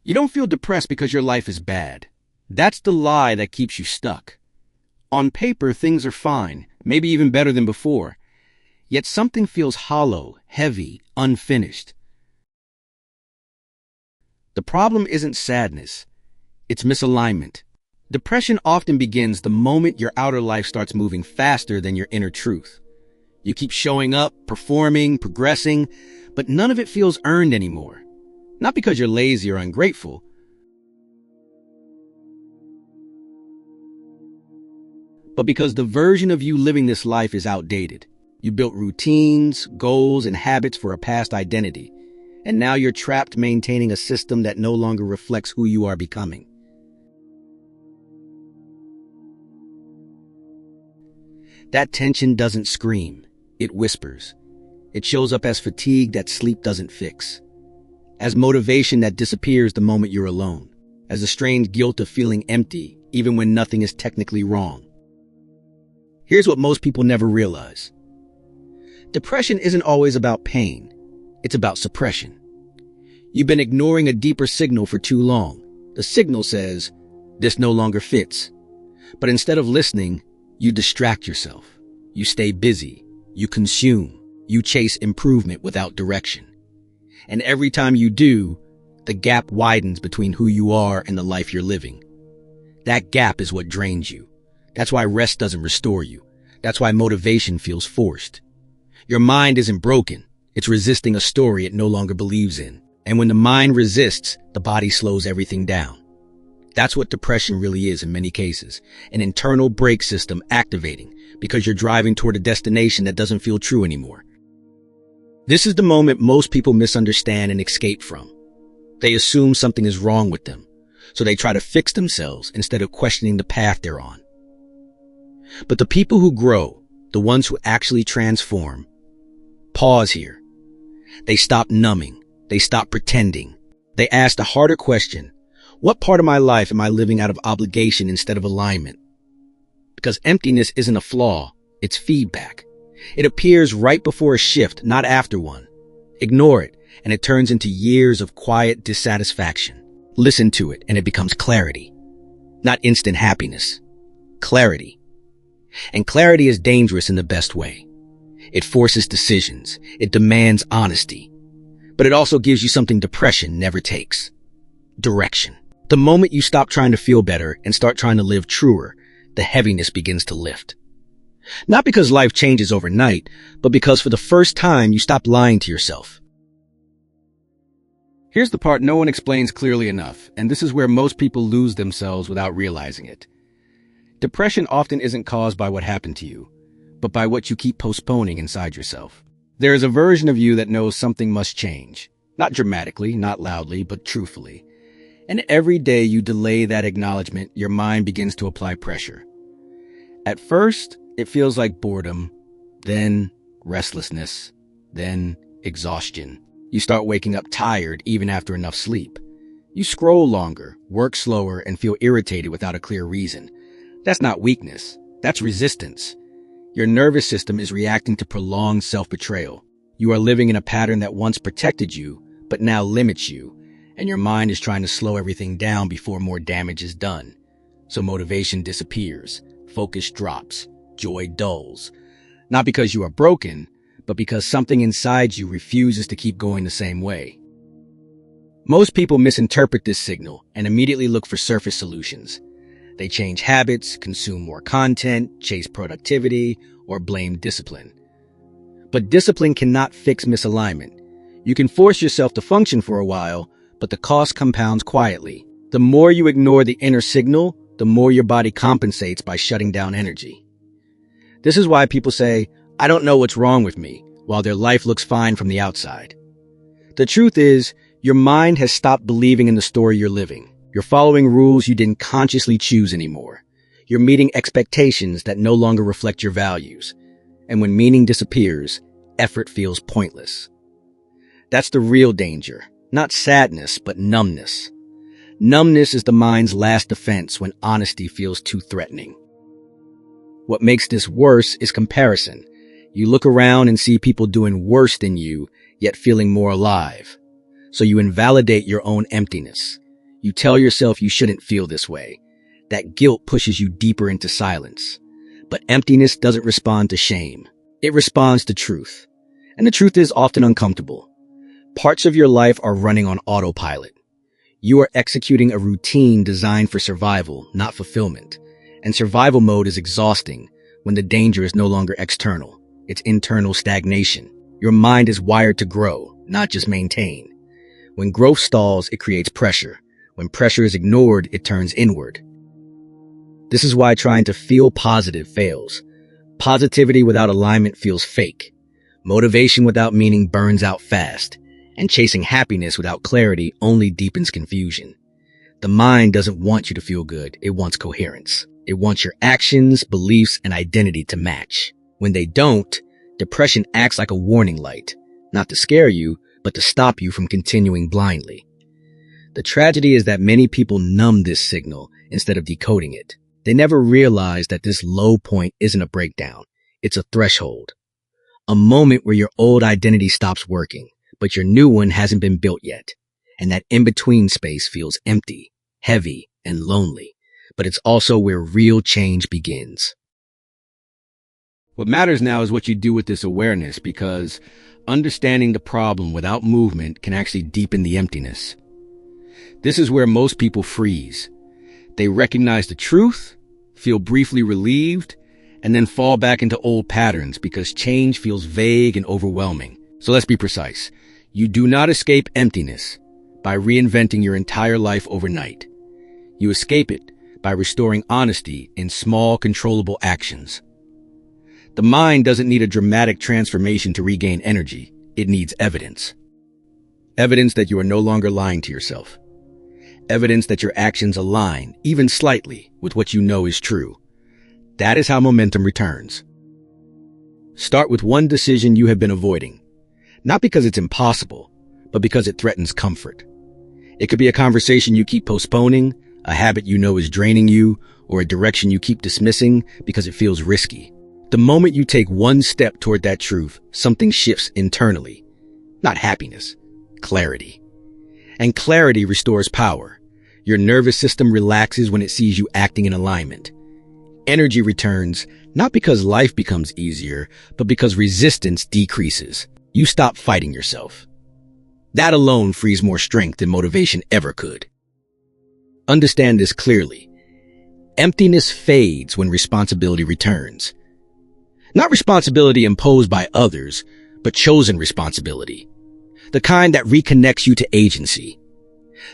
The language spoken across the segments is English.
You don't feel depressed because your life is bad. That's the lie that keeps you stuck. On paper, things are fine, maybe even better than before. Yet something feels hollow, heavy, unfinished. The problem isn't sadness. It's misalignment. Depression often begins the moment your outer life starts moving faster than your inner truth. You keep showing up, performing, progressing, but none of it feels earned anymore. Not because you're lazy or ungrateful, but because the version of you living this life is outdated. You built routines, goals, and habits for a past identity, and now you're trapped maintaining a system that no longer reflects who you are becoming. That tension doesn't scream, it whispers. It shows up as fatigue that sleep doesn't fix, as motivation that disappears the moment you're alone, as a strange guilt of feeling empty even when nothing is technically wrong. Here's what most people never realize. Depression isn't always about pain. It's about suppression. You've been ignoring a deeper signal for too long. The signal says, this no longer fits. But instead of listening, you distract yourself. You stay busy. You consume. You chase improvement without direction. And every time you do, the gap widens between who you are and the life you're living. That gap is what drains you. That's why rest doesn't restore you. That's why motivation feels forced. Your mind isn't broken. It's resisting a story it no longer believes in. And when the mind resists, the body slows everything down. That's what depression really is in many cases. An internal brake system activating because you're driving toward a destination that doesn't feel true anymore. This is the moment most people misunderstand and escape from. They assume something is wrong with them, so they try to fix themselves instead of questioning the path they're on. But the people who grow, the ones who actually transform, pause here. They stop numbing. They stop pretending. They ask the harder question, what part of my life am I living out of obligation instead of alignment? Because emptiness isn't a flaw, it's feedback. It appears right before a shift, not after one. Ignore it, and it turns into years of quiet dissatisfaction. Listen to it, and it becomes clarity. Not instant happiness. Clarity. And clarity is dangerous in the best way. It forces decisions. It demands honesty. But it also gives you something depression never takes. Direction. The moment you stop trying to feel better and start trying to live truer, the heaviness begins to lift. Not because life changes overnight, but because for the first time you stop lying to yourself. Here's the part no one explains clearly enough, and this is where most people lose themselves without realizing it. Depression often isn't caused by what happened to you, but by what you keep postponing inside yourself. There is a version of you that knows something must change. Not dramatically, not loudly, but truthfully. And every day you delay that acknowledgement, your mind begins to apply pressure. At first, it feels like boredom, then restlessness, then exhaustion. You start waking up tired even after enough sleep. You scroll longer, work slower, and feel irritated without a clear reason. That's not weakness. That's resistance. Your nervous system is reacting to prolonged self-betrayal. You are living in a pattern that once protected you, but now limits you, and your mind is trying to slow everything down before more damage is done. So motivation disappears, focus drops, joy dulls. Not because you are broken, but because something inside you refuses to keep going the same way. Most people misinterpret this signal and immediately look for surface solutions. They change habits, consume more content, chase productivity, or blame discipline. But discipline cannot fix misalignment. You can force yourself to function for a while, but the cost compounds quietly. The more you ignore the inner signal, the more your body compensates by shutting down energy. This is why people say, I don't know what's wrong with me, while their life looks fine from the outside. The truth is, your mind has stopped believing in the story you're living. You're following rules you didn't consciously choose anymore. You're meeting expectations that no longer reflect your values. And when meaning disappears, effort feels pointless. That's the real danger. Not sadness, but numbness. Numbness is the mind's last defense when honesty feels too threatening. What makes this worse is comparison. You look around and see people doing worse than you, yet feeling more alive. So you invalidate your own emptiness. You tell yourself you shouldn't feel this way. That guilt pushes you deeper into silence. But emptiness doesn't respond to shame. It responds to truth. And the truth is often uncomfortable. Parts of your life are running on autopilot. You are executing a routine designed for survival, not fulfillment. And survival mode is exhausting when the danger is no longer external. It's internal stagnation. Your mind is wired to grow, not just maintain. When growth stalls, it creates pressure. When pressure is ignored, it turns inward. This is why trying to feel positive fails. Positivity without alignment feels fake. Motivation without meaning burns out fast. And chasing happiness without clarity only deepens confusion. The mind doesn't want you to feel good. It wants coherence. It wants your actions, beliefs, and identity to match. When they don't, depression acts like a warning light, not to scare you, but to stop you from continuing blindly. The tragedy is that many people numb this signal instead of decoding it. They never realize that this low point isn't a breakdown. It's a threshold. A moment where your old identity stops working, but your new one hasn't been built yet. And that in-between space feels empty, heavy, and lonely. But it's also where real change begins. What matters now is what you do with this awareness, because understanding the problem without movement can actually deepen the emptiness. This is where most people freeze. They recognize the truth, feel briefly relieved, and then fall back into old patterns because change feels vague and overwhelming. So let's be precise. You do not escape emptiness by reinventing your entire life overnight. You escape it by restoring honesty in small, controllable actions. The mind doesn't need a dramatic transformation to regain energy. It needs evidence. Evidence that you are no longer lying to yourself. Evidence that your actions align, even slightly, with what you know is true. That is how momentum returns. Start with one decision you have been avoiding. Not because it's impossible, but because it threatens comfort. It could be a conversation you keep postponing, a habit you know is draining you, or a direction you keep dismissing because it feels risky. The moment you take one step toward that truth, something shifts internally. Not happiness, clarity. And clarity restores power. Your nervous system relaxes when it sees you acting in alignment. Energy returns, not because life becomes easier, but because resistance decreases. You stop fighting yourself. That alone frees more strength than motivation ever could. Understand this clearly. Emptiness fades when responsibility returns. Not responsibility imposed by others, but chosen responsibility. The kind that reconnects you to agency.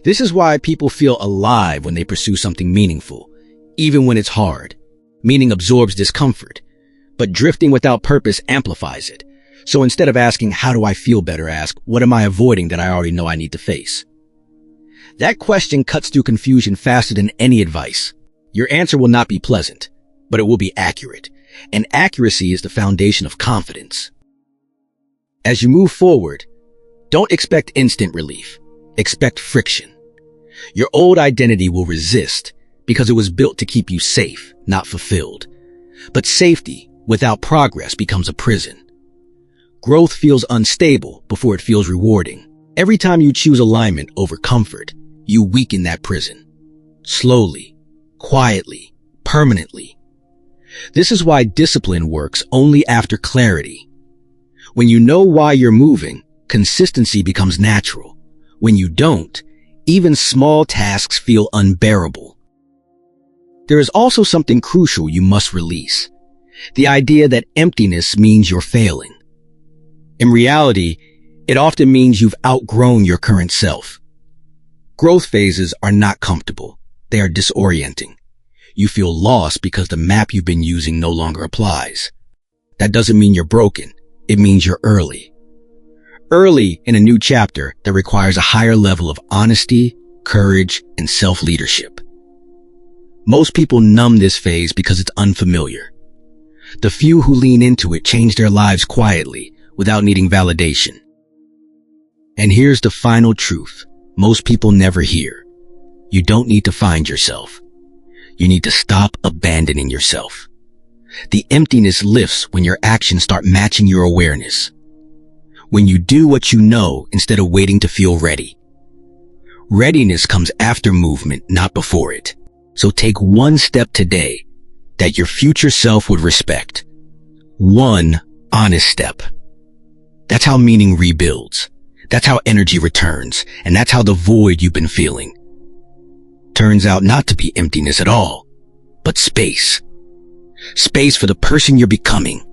This is why people feel alive when they pursue something meaningful, even when it's hard. Meaning absorbs discomfort, but drifting without purpose amplifies it. So instead of asking, how do I feel better, ask, what am I avoiding that I already know I need to face? That question cuts through confusion faster than any advice. Your answer will not be pleasant, but it will be accurate. And accuracy is the foundation of confidence. As you move forward, don't expect instant relief. Expect friction. Your old identity will resist because it was built to keep you safe, not fulfilled. But safety without progress becomes a prison. Growth feels unstable before it feels rewarding. Every time you choose alignment over comfort, you weaken that prison. Slowly, quietly, permanently. This is why discipline works only after clarity. When you know why you're moving, consistency becomes natural. When you don't, even small tasks feel unbearable. There is also something crucial you must release. The idea that emptiness means you're failing. In reality, it often means you've outgrown your current self. Growth phases are not comfortable. They are disorienting. You feel lost because the map you've been using no longer applies. That doesn't mean you're broken. It means you're early. Early in a new chapter that requires a higher level of honesty, courage, and self-leadership. Most people numb this phase because it's unfamiliar. The few who lean into it change their lives quietly, without needing validation. And here's the final truth most people never hear. You don't need to find yourself. You need to stop abandoning yourself. The emptiness lifts when your actions start matching your awareness. When you do what you know instead of waiting to feel ready. Readiness comes after movement, not before it. So take one step today that your future self would respect. One honest step. That's how meaning rebuilds. That's how energy returns. And that's how the void you've been feeling turns out not to be emptiness at all, but space. Space for the person you're becoming.